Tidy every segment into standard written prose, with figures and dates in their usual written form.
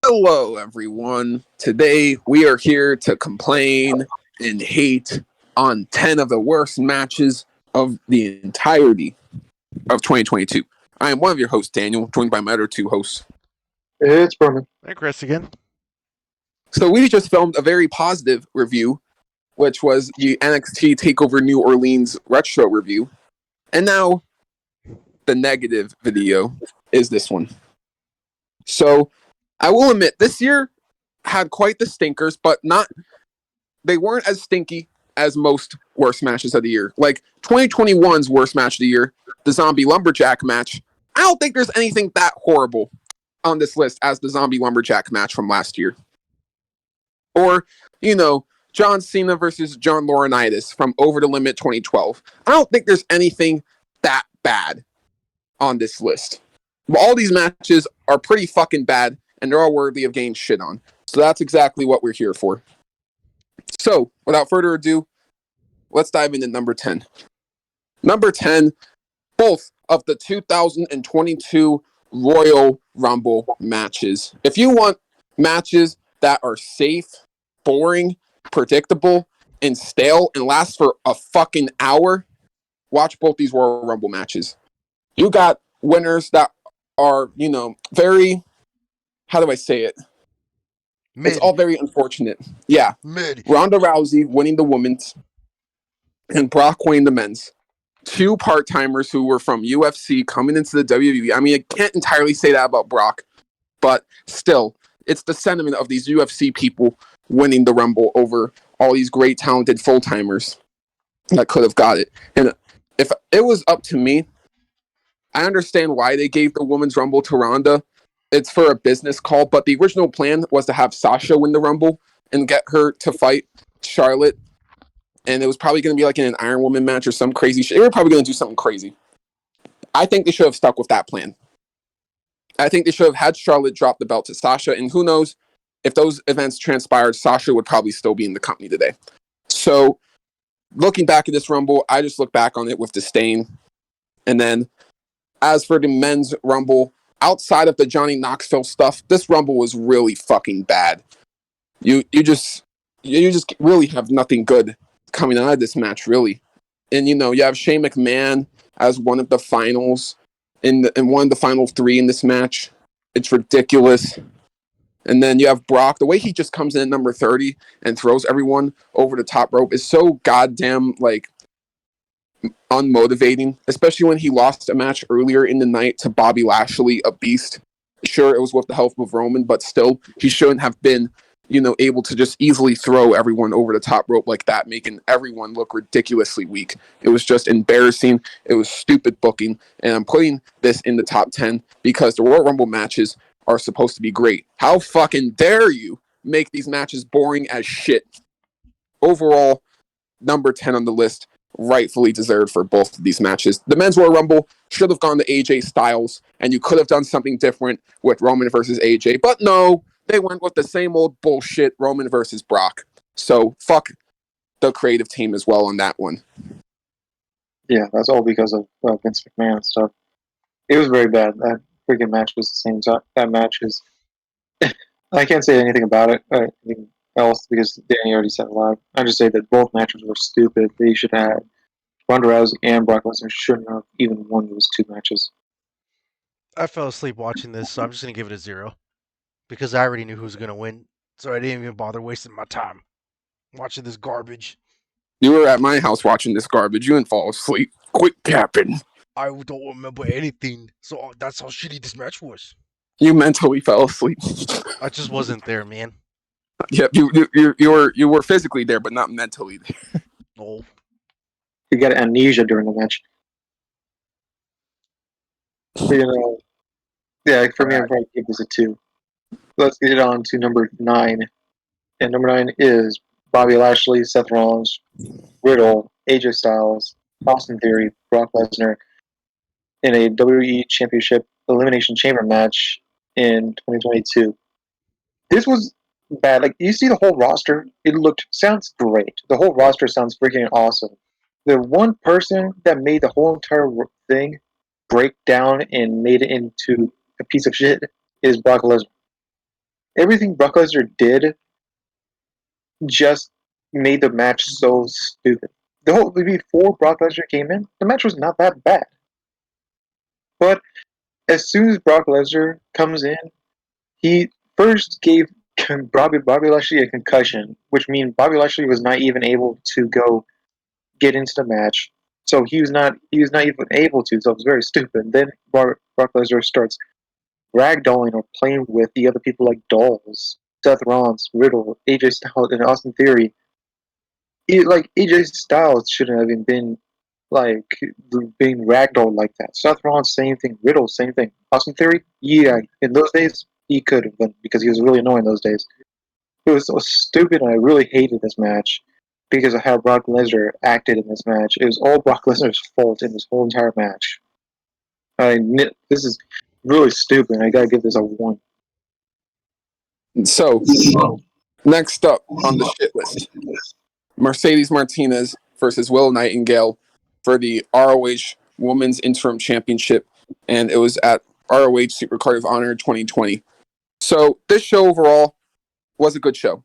Hello, everyone. Today we are here to complain and hate on 10 of the worst matches of the entirety of 2022. I am one of your hosts, Daniel, joined by my other two hosts. It's Berman. Hey, Chris again. So we just filmed a very positive review, which was the NXT TakeOver New Orleans retro review. And now the negative video is this one. So I will admit, this year had quite the stinkers, but they weren't as stinky as most worst matches of the year. Like 2021's worst match of the year, the Zombie Lumberjack match. I don't think there's anything that horrible on this list as the Zombie Lumberjack match from last year. Or, John Cena versus John Laurinaitis from Over the Limit 2012. I don't think there's anything that bad on this list. But all these matches are pretty fucking bad, and they're all worthy of getting shit on. So that's exactly what we're here for. So, without further ado, let's dive into number 10. Number 10, both of the 2022 Royal Rumble matches. If you want matches that are safe, boring, predictable, and stale, and last for a fucking hour, watch both these Royal Rumble matches. You got winners that are, very, how do I say it? Mid. It's all very unfortunate. Yeah. Mid. Ronda Rousey winning the women's and Brock winning the men's. Two part-timers who were from UFC coming into the WWE. I mean, I can't entirely say that about Brock, but still, it's the sentiment of these UFC people winning the Rumble over all these great, talented full-timers that could have got it. And if it was up to me, I understand why they gave the Women's Rumble to Ronda. It's for a business call, but the original plan was to have Sasha win the Rumble and get her to fight Charlotte. And it was probably going to be like in an Iron Woman match or some crazy shit. They were probably going to do something crazy. I think they should have stuck with that plan. I think they should have had Charlotte drop the belt to Sasha. And who knows, if those events transpired, Sasha would probably still be in the company today. So, looking back at this Rumble, I just look back on it with disdain. And then, as for the men's Rumble, outside of the Johnny Knoxville stuff, this Rumble was really fucking bad. You just really have nothing good coming out of this match, really. And you have Shane McMahon as one of the finals in one of the final three in this match. It's ridiculous. And then you have Brock. The way he just comes in at number 30 and throws everyone over the top rope is so goddamn unmotivating, especially when he lost a match earlier in the night to Bobby Lashley, a beast. Sure, it was with the help of Roman, but still, he shouldn't have been, able to just easily throw everyone over the top rope like that, making everyone look ridiculously weak. It was just embarrassing. It was stupid booking, and I'm putting this in the top 10 because the Royal Rumble matches are supposed to be great. How fucking dare you make these matches boring as shit? Overall, number 10 on the list, rightfully deserved for both of these matches. The men's Royal Rumble should have gone to AJ Styles, and you could have done something different with Roman versus AJ, but no, they went with the same old bullshit Roman versus Brock. So fuck the creative team as well on that one. Yeah, that's all because of Vince McMahon and stuff. It was very bad. That freaking match was the same time. That match is... I can't say anything about it. Anything else because Danny already said a lot. I just say that both matches were stupid. They should have had Ronda Rousey and Brock Lesnar shouldn't have even won those two matches. I fell asleep watching this, so I'm just going to give it a 0. Because I already knew who was going to win, so I didn't even bother wasting my time watching this garbage. You were at my house watching this garbage. You didn't fall asleep. Quit capping. I don't remember anything, so that's how shitty this match was. You mentally fell asleep. I just wasn't there, man. Yep, you were physically there, but not mentally there. Oh. You got amnesia during the match. So, yeah, for me, I'd probably give this a 2. Let's get on to number 9. And number 9 is Bobby Lashley, Seth Rollins, Riddle, AJ Styles, Austin Theory, Brock Lesnar in a WWE Championship Elimination Chamber match in 2022. This was bad. Like, you see the whole roster, sounds great. The whole roster sounds freaking awesome. The one person that made the whole entire thing break down and made it into a piece of shit is Brock Lesnar. everything Brock Lesnar did just made the match so stupid. The whole before Brock Lesnar came in, the match was not that bad. But as soon as Brock Lesnar comes in, he first gave Bobby Lashley a concussion, which means Bobby Lashley was not even able to go get into the match. So he was not even able to. So it was very stupid. Then Brock Lesnar starts ragdolling or playing with the other people like dolls, Seth Rollins, Riddle, AJ Styles, and Austin Theory. Like AJ Styles shouldn't have even been like being ragdolled like that. Seth Rollins, same thing. Riddle, same thing. Austin Theory, yeah, in those days he could have been because he was really annoying those days. It was so stupid, and I really hated this match because of how Brock Lesnar acted in this match. It was all Brock Lesnar's fault in this whole entire match. This is really stupid. I gotta give this a 1. So, next up on the shit list, Mercedes Martinez versus Willow Nightingale for the ROH Women's Interim Championship, and it was at ROH Supercard of Honor 2020. So, this show overall was a good show,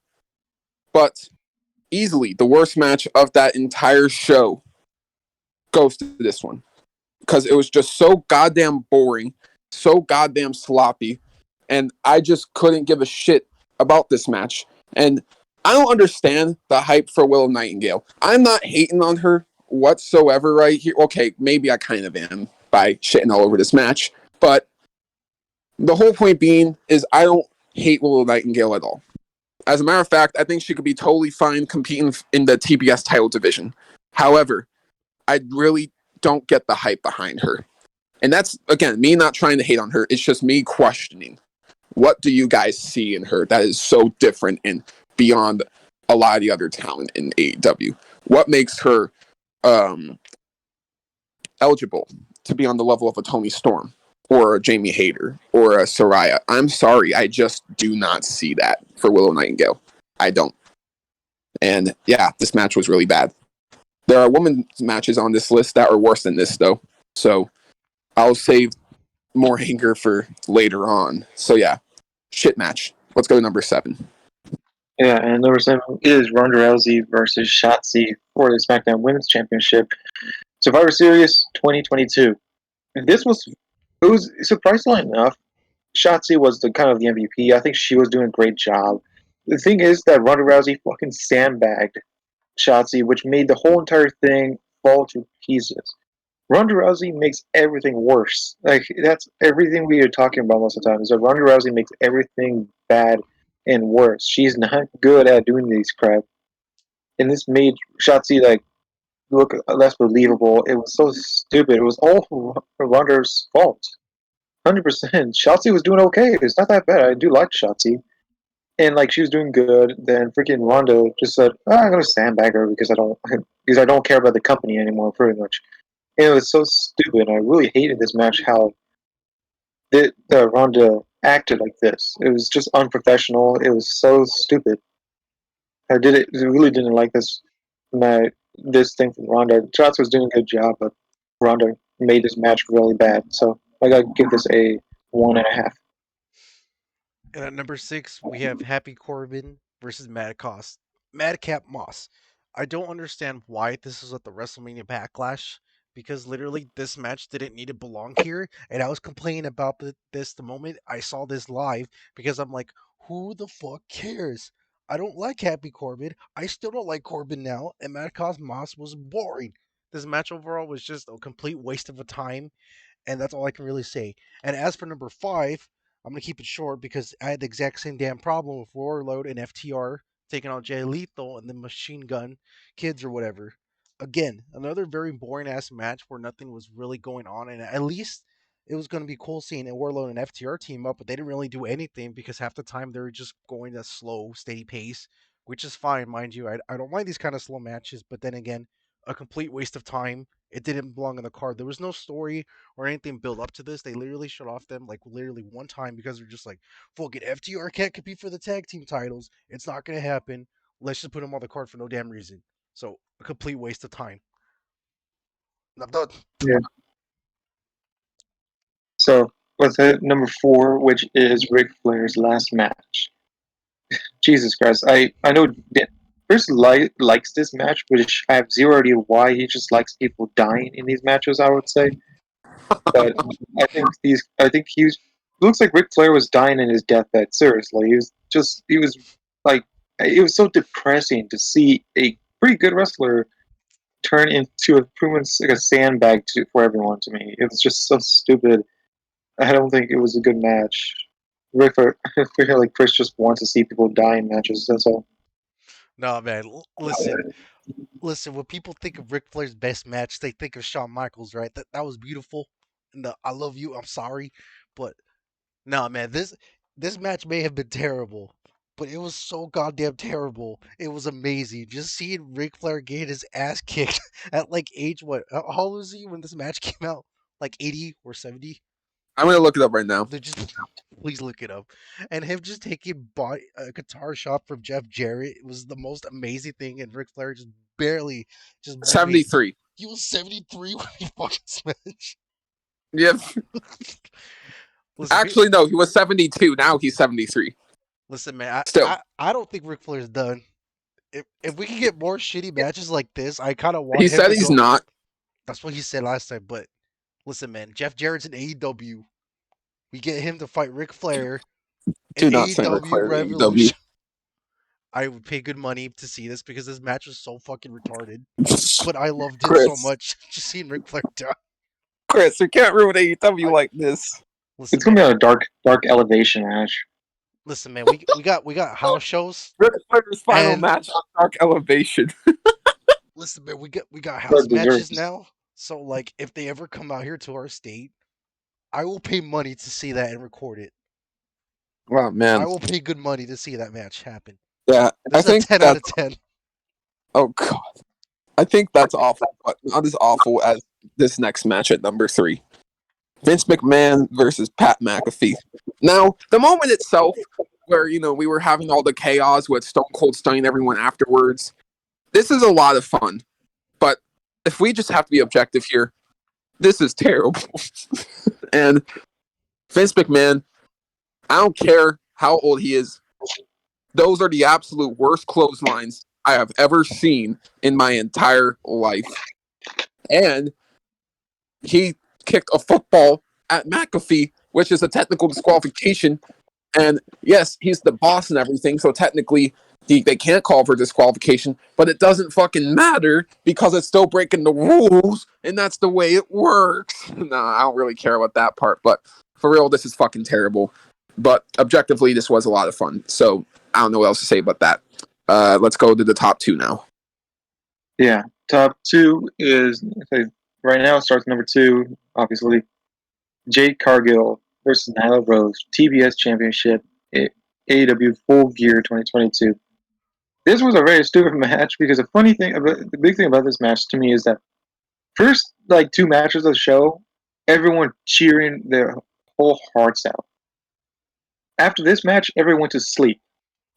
but easily the worst match of that entire show goes to this one because it was just so goddamn boring, so goddamn sloppy, and I just couldn't give a shit about this match. And I don't understand the hype for Willow Nightingale. I'm not hating on her whatsoever right here. Okay, maybe I kind of am by shitting all over this match, but the whole point being is I don't hate Willow Nightingale at all. As a matter of fact, I think she could be totally fine competing in the TBS title division. However, I really don't get the hype behind her. And that's, again, me not trying to hate on her. It's just me questioning. What do you guys see in her that is so different and beyond a lot of the other talent in AEW? What makes her eligible to be on the level of a Tony Storm or a Jamie Hayter or a Saraya? I'm sorry, I just do not see that for Willow Nightingale. I don't. And yeah, this match was really bad. There are women's matches on this list that are worse than this, though. So I'll save more anger for later on. So yeah, shit match. Let's go to number 7. Yeah, and number 7 is Ronda Rousey versus Shotzi for the SmackDown Women's Championship, Survivor Series 2022. And it was surprisingly enough, Shotzi was the kind of the MVP. I think she was doing a great job. The thing is that Ronda Rousey fucking sandbagged Shotzi, which made the whole entire thing fall to pieces. Ronda Rousey makes everything worse. Like that's everything we are talking about most of the time. Is that Ronda Rousey makes everything bad and worse. She's not good at doing these crap, and this made Shotzi like look less believable. It was so stupid. It was all Ronda's fault. 100%. Shotzi was doing okay. It's not that bad. I do like Shotzi. And like she was doing good. Then freaking Rondo just said, I'm gonna sandbag her because I don't care about the company anymore, pretty much. And it was so stupid. I really hated this match how the Ronda acted like this. It was just unprofessional. It was so stupid. I really didn't like this thing from Ronda. Shots was doing a good job, but Ronda made this match really bad. So I gotta give this a 1.5. And at number 6, we have Happy Corbin versus Madcap Moss. I don't understand why this is at the WrestleMania Backlash because literally this match didn't need to belong here. And I was complaining about this the moment I saw this live because I'm like, who the fuck cares? I don't like Happy Corbin. I still don't like Corbin now. And Madcap Moss was boring. This match overall was just a complete waste of a time. And that's all I can really say. And as for number 5, I'm gonna keep it short because I had the exact same damn problem with Warlord and FTR taking on Jay Lethal and the Machine Gun Kids or whatever. Again, another very boring ass match where nothing was really going on, and at least it was going to be cool seeing a Warlord and FTR team up, but they didn't really do anything because half the time they were just going at a slow, steady pace, which is fine, mind you. I don't mind these kind of slow matches, but then again, a complete waste of time. It didn't belong in the card. There was no story or anything built up to this. They literally shut off them like literally one time because they're just like, fuck it, FTR can't compete for the tag team titles. It's not gonna happen. Let's just put them on the card for no damn reason. So a complete waste of time. And I'm done. Yeah. So let's hit number 4, which is Ric Flair's last match. Jesus Christ. I know Chris likes this match, which I have zero idea why. He just likes people dying in these matches, I would say. But I think he was, looks like Ric Flair was dying in his deathbed. Seriously, he was like, it was so depressing to see a pretty good wrestler turn into a pretty much like a sandbag for everyone. To me, it was just so stupid. I don't think it was a good match. I feel like Chris just wants to see people die in matches. That's all. No, man. Listen. When people think of Ric Flair's best match, they think of Shawn Michaels, right? That was beautiful. And the "I love you, I'm sorry," but no, man. This match may have been terrible, but it was so goddamn terrible. It was amazing. Just seeing Ric Flair get his ass kicked at like age what? How old was he when this match came out? Like 80 or 70? I'm gonna look it up right now. They're just please look it up. And him just taking a guitar shot from Jeff Jarrett was the most amazing thing. And Ric Flair just barely, just I mean, 73. he was 73 when he fought this match. Yep. Listen, Actually, no, he was 72. Now he's 73. listen, man. Still. I don't think Ric Flair's done. If we can get more shitty matches like this, I kind of want. He him said to he's go. not. That's what he said last time. But listen, man, Jeff Jarrett's in AEW. We get him to fight Ric Flair Do in not send Ric AEW Flair to Revolution. I would pay good money to see this because this match was so fucking retarded. But I loved it so much. Just seeing Ric Flair die. Chris, you can't ruin AEW like this. Listen, It's gonna be a dark elevation match. listen, man. We got house shows. Ric Flair's final And- match on Dark Elevation. Listen, man. We got house Dark matches desserts. now. So like, if they ever come out here to our state, I will pay money to see that and record it. Wow, I man. will pay good money to see that match happen. Yeah, This I is a think 10 out of 10. Oh god, I think that's awful, but not as awful as this next match at number 3: Vince McMahon versus Pat McAfee. Now, the moment itself, where we were having all the chaos with Stone Cold stunning everyone afterwards, this is a lot of fun. But if we just have to be objective here, this is terrible. And Vince McMahon, I don't care how old he is. Those are the absolute worst clotheslines I have ever seen in my entire life. And he kicked a football at McAfee, which is a technical disqualification. And yes, he's the boss and everything, so technically they can't call for disqualification, but it doesn't fucking matter because it's still breaking the rules, and that's the way it works. No, I don't really care about that part, but for real, this is fucking terrible. But objectively, this was a lot of fun, so I don't know what else to say about that. Let's go to the top 2 now. Yeah, top 2 is right now. It starts number 2. Obviously, Jade Cargill versus Nyla Rose, TBS Championship, AEW Full Gear 2022. This was a very stupid match because the big thing about this match to me is that first 2 matches of the show, everyone cheering their whole hearts out. After this match, everyone went to sleep.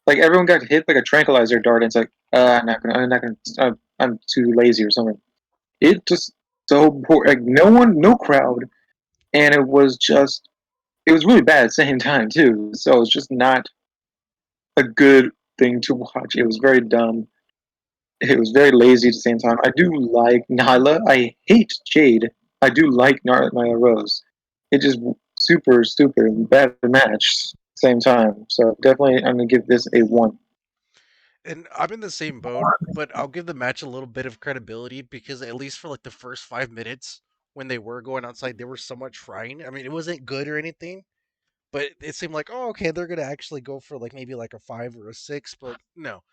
Like everyone got hit like a tranquilizer dart, and it's like, I'm not gonna, I'm too lazy or something. It just so poor. Like no crowd, and it was really bad at the same time too. So it's just not a good thing to watch. It was very dumb. It was very lazy at the same time. I do like Nyla. I hate Jade. I do like Nyla Rose. It just super stupid and bad match. Same time. So definitely I'm gonna give this a 1. And I'm in the same boat, but I'll give the match a little bit of credibility because at least for like the first 5 minutes when they were going outside, they were somewhat trying. I mean, it wasn't good or anything, but it seemed like, oh, okay, they're gonna actually go for like maybe like a 5 or a 6. But no,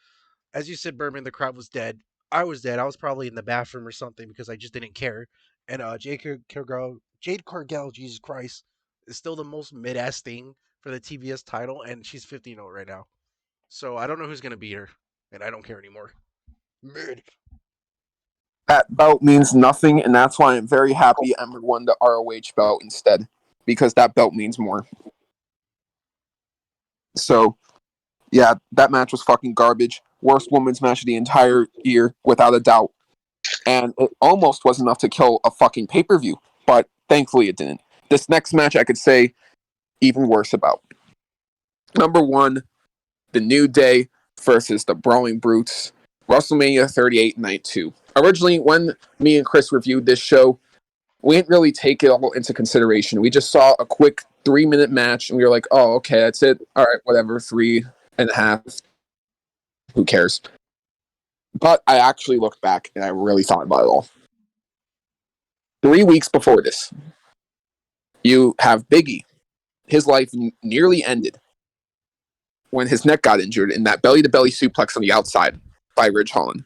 as you said, Berman, the crowd was dead. I was dead. I was probably in the bathroom or something because I just didn't care. And Jade Cargill, Jesus Christ, is still the most mid-ass thing for the TBS title, and she's 15-0 right now. So I don't know who's gonna beat her, and I don't care anymore. Mid. That belt means nothing, and that's why I'm very happy Ember won the ROH belt instead, because that belt means more. So, yeah, that match was fucking garbage. Worst women's match of the entire year, without a doubt. And it almost was enough to kill a fucking pay-per-view, but thankfully it didn't. This next match I could say even worse about. Number 1, The New Day versus the Brawling Brutes, WrestleMania 38 Night 2. Originally, when me and Chris reviewed this show, we didn't really take it all into consideration. We just saw a quick 3-minute match, and we were like, oh, okay, that's it. All right, whatever, 3.5. Who cares? But I actually looked back, and I really thought about it all. 3 weeks before this, you have Big E. His life nearly ended when his neck got injured in that belly-to-belly suplex on the outside by Ridge Holland.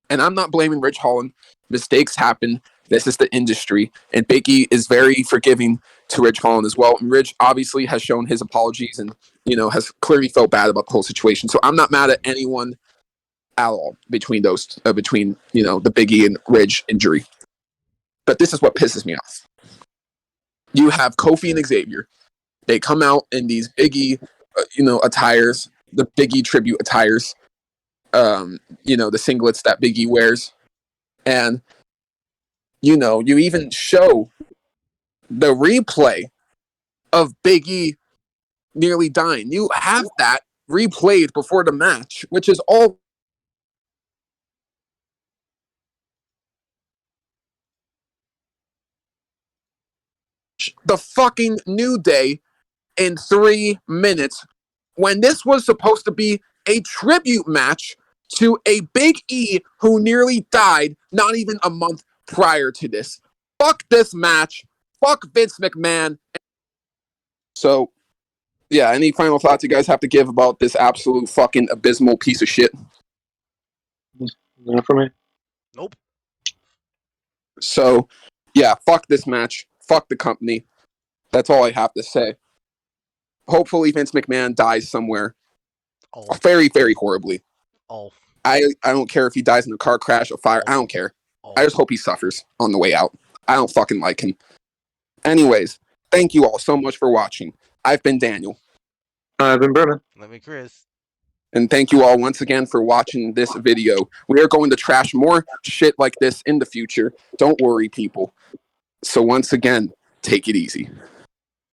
And I'm not blaming Ridge Holland. Mistakes happen. This is the industry. And Big E is very forgiving to Ridge Holland as well. And Ridge obviously has shown his apologies and, has clearly felt bad about the whole situation. So I'm not mad at anyone at all between those, the Big E and Ridge injury. But this is what pisses me off. You have Kofi and Xavier. They come out in these Big E, attires, the Big E tribute attires, the singlets that Big E wears. And, you even show the replay of Big E nearly dying. You have that replayed before the match, which is all the fucking New Day in 3 minutes when this was supposed to be a tribute match to a Big E who nearly died not even a month prior to this. Fuck this match. Fuck Vince McMahon. So, yeah, any final thoughts you guys have to give about this absolute fucking abysmal piece of shit? Not for me. Nope. So, yeah, fuck this match. Fuck the company. That's all I have to say. Hopefully Vince McMahon dies somewhere. Very, very horribly. I don't care if he dies in a car crash or fire. I don't care. I just hope he suffers on the way out. I don't fucking like him. Anyways, thank you all so much for watching. I've been Daniel. I've been Berman. Let me, Chris. And thank you all once again for watching this video. We are going to trash more shit like this in the future. Don't worry, people. So once again, take it easy.